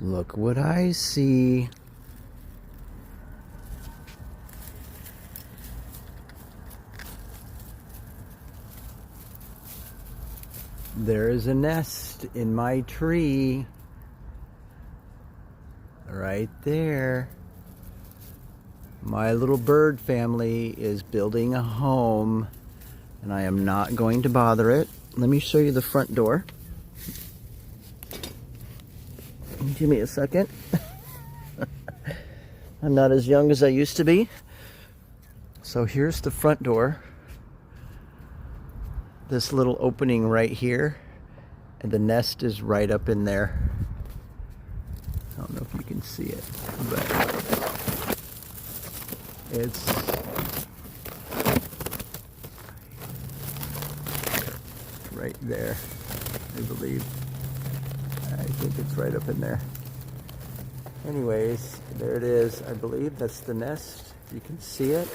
Look what I see. There is a nest in my tree. Right there. My little bird family is building a home, and I am not going to bother it. Let me show you the front door. Give me a second. I'm not as young as I used to be. So here's the front door. This little opening right here, and the nest is right up in there. I don't know if you can see it, but it's right there, I believe. I think it's right up in there. Anyways, there it is. I believe that's the nest. You can see it.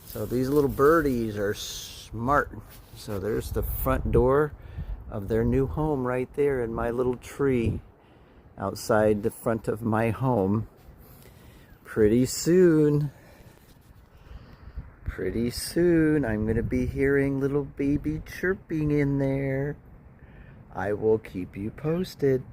So these little birdies are smart. So there's the front door of their new home right there in my little tree outside the front of my home. Pretty soon, I'm going to be hearing little baby chirping in there. I will keep you posted.